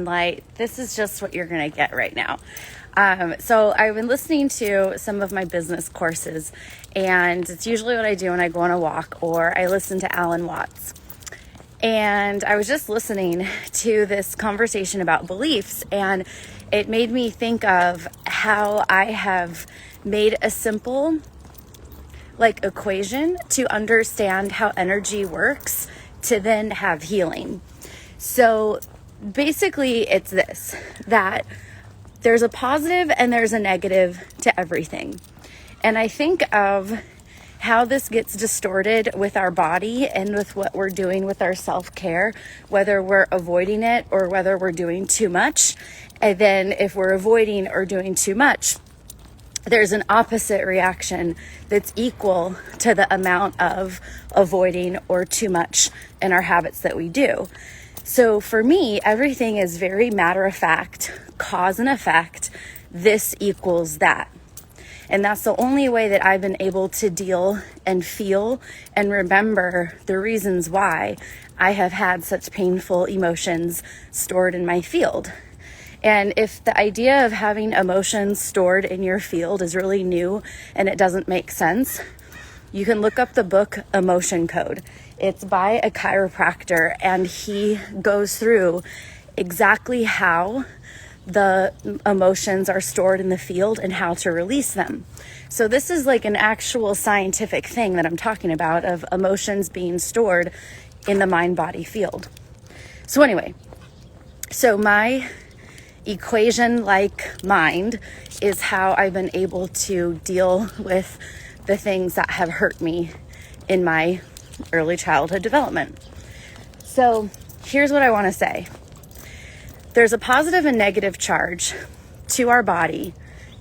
light, this is just what you're going to get right now. So I've been listening to some of my business courses, and it's usually what I do when I go on a walk or I listen to Alan Watts. And I was just listening to this conversation about beliefs, and it made me think of how I have made a simple equation to understand how energy works to then have healing. So basically it's this, that there's a positive and there's a negative to everything. And I think of how this gets distorted with our body and with what we're doing with our self-care, whether we're avoiding it or whether we're doing too much. And then if we're avoiding or doing too much, there's an opposite reaction that's equal to the amount of avoiding or too much in our habits that we do. So for me, everything is very matter of fact, cause and effect, this equals that. And that's the only way that I've been able to deal and feel and remember the reasons why I have had such painful emotions stored in my field. And if the idea of having emotions stored in your field is really new and it doesn't make sense, you can look up the book Emotion Code. It's by a chiropractor, and he goes through exactly how the emotions are stored in the field and how to release them. So this is like an actual scientific thing that I'm talking about, of emotions being stored in the mind-body field. So anyway, so my equation-like mind is how I've been able to deal with the things that have hurt me in my early childhood development. So here's what I want to say. There's a positive and negative charge to our body,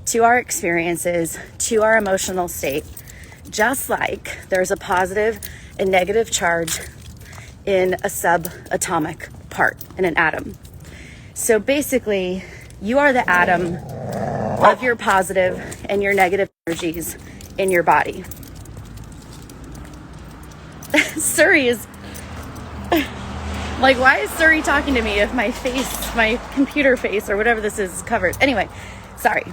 to our experiences, to our emotional state, just like there's a positive and negative charge in a subatomic part, in an atom. So basically, you are the atom of your positive and your negative energies in your body. Suri is like, why is Suri talking to me if my face, my computer face or whatever this is covered? Anyway, sorry.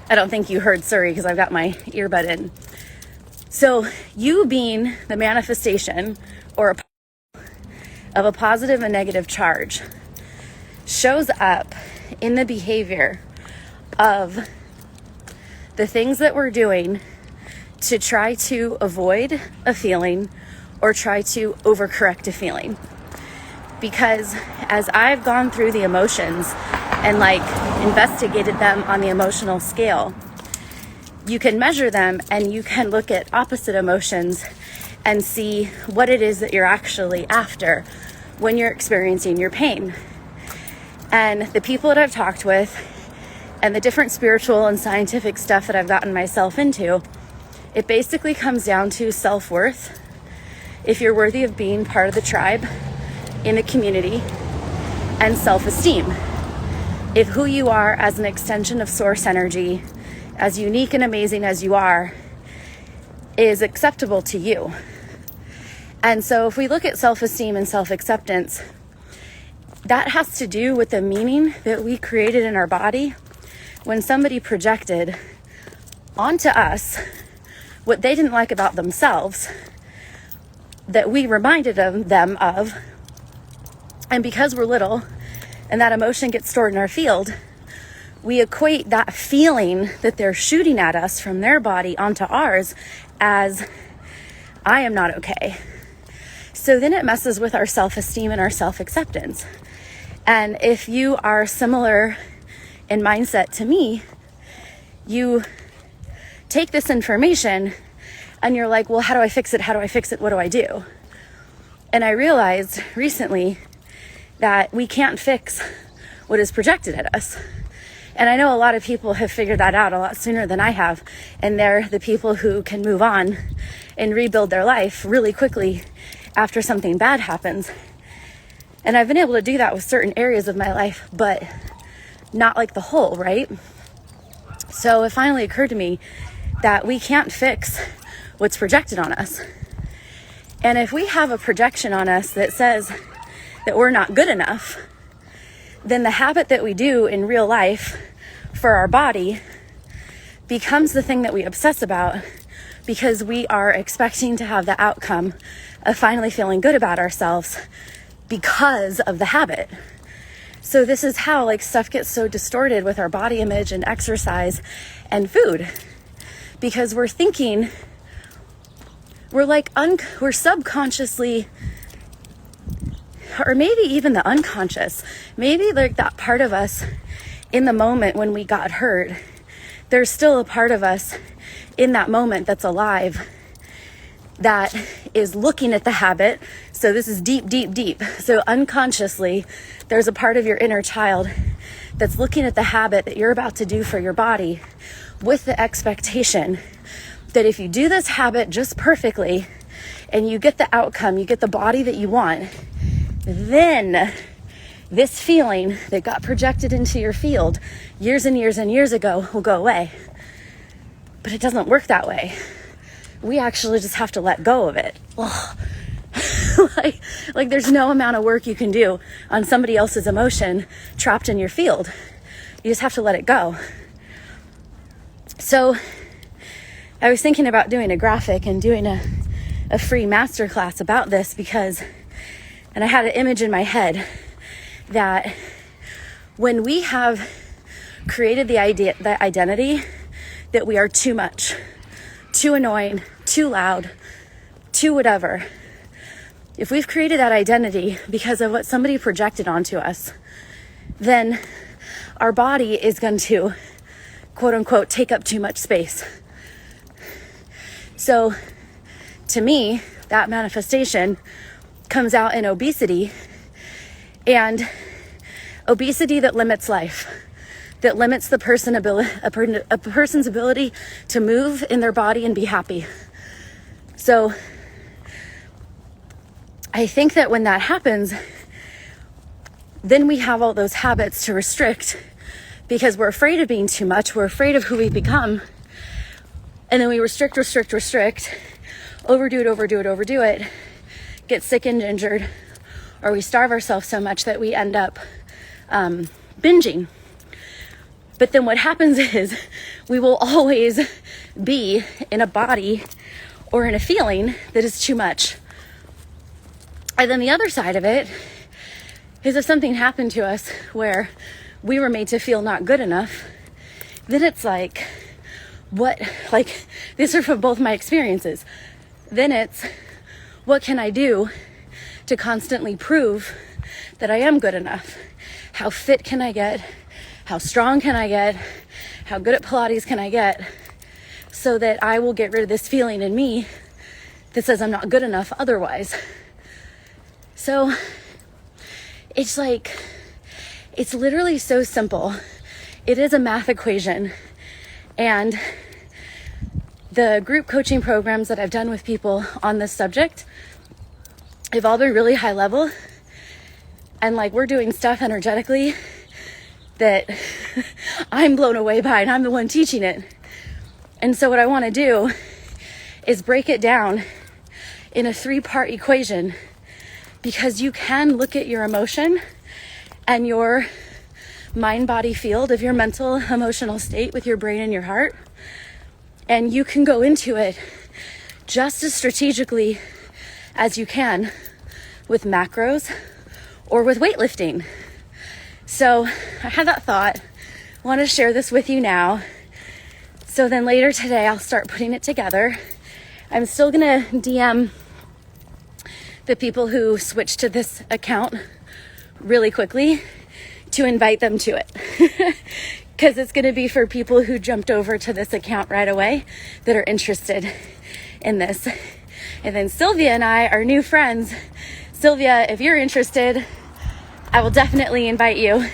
I don't think you heard Suri because I've got my earbud in. So you being the manifestation or of a positive and negative charge shows up in the behavior of the things that we're doing to try to avoid a feeling or try to overcorrect a feeling. Because as I've gone through the emotions and investigated them on the emotional scale, you can measure them and you can look at opposite emotions and see what it is that you're actually after when you're experiencing your pain. And the people that I've talked with and the different spiritual and scientific stuff that I've gotten myself into, it basically comes down to self-worth. If you're worthy of being part of the tribe, in the community, and self-esteem. If who you are as an extension of source energy, as unique and amazing as you are, is acceptable to you. And so if we look at self-esteem and self-acceptance, that has to do with the meaning that we created in our body when somebody projected onto us what they didn't like about themselves that we reminded them of. And because we're little and that emotion gets stored in our field, we equate that feeling that they're shooting at us from their body onto ours as, I am not okay. So then it messes with our self-esteem and our self-acceptance. And if you are similar in mindset to me, you take this information and you're like, well, how do I fix it? How do I fix it? What do I do? And I realized recently that we can't fix what is projected at us. And I know a lot of people have figured that out a lot sooner than I have. And they're the people who can move on and rebuild their life really quickly after something bad happens. And I've been able to do that with certain areas of my life, but not like the whole, right? So it finally occurred to me that we can't fix what's projected on us. And if we have a projection on us that says that we're not good enough, then the habit that we do in real life for our body becomes the thing that we obsess about, because we are expecting to have the outcome of finally feeling good about ourselves because of the habit. So this is how like stuff gets so distorted with our body image and exercise and food, because we're thinking, we're subconsciously, or maybe even the unconscious, maybe like that part of us in the moment when we got hurt, there's still a part of us in that moment that's alive, that is looking at the habit. So this is deep, deep, deep. So unconsciously, there's a part of your inner child that's looking at the habit that you're about to do for your body with the expectation that if you do this habit just perfectly and you get the outcome, you get the body that you want, then this feeling that got projected into your field years and years and years ago will go away. But it doesn't work that way. We actually just have to let go of it. like there's no amount of work you can do on somebody else's emotion trapped in your field. You just have to let it go. So I was thinking about doing a graphic and doing a free masterclass about this, and I had an image in my head that when we have created the identity that we are too much, too annoying, too loud, too whatever, if we've created that identity because of what somebody projected onto us, then our body is going to, quote unquote, take up too much space. So to me, that manifestation comes out in obesity, and obesity that limits life, that limits a person's ability to move in their body and be happy. So I think that when that happens, then we have all those habits to restrict because we're afraid of being too much. We're afraid of who we become. And then we restrict, overdo it, get sick and injured, or we starve ourselves so much that we end up binging. But then what happens is we will always be in a body or in a feeling that is too much. And then the other side of it is if something happened to us where we were made to feel not good enough, then it's like, these are from both my experiences. Then it's, what can I do to constantly prove that I am good enough? How fit can I get? How strong can I get? How good at Pilates can I get? So that I will get rid of this feeling in me that says I'm not good enough otherwise. So it's literally so simple. It is a math equation. And the group coaching programs that I've done with people on this subject have all been really high level. And we're doing stuff energetically that I'm blown away by, and I'm the one teaching it. And so what I want to do is break it down in a 3-part equation, because you can look at your emotion and your mind-body field of your mental, emotional state with your brain and your heart, and you can go into it just as strategically as you can with macros or with weightlifting. So I had that thought, I want to share this with you now. So then later today, I'll start putting it together. I'm still going to DM the people who switched to this account really quickly to invite them to it. Because it's going to be for people who jumped over to this account right away that are interested in this. And then Sylvia and I are new friends. Sylvia, if you're interested, I will definitely invite you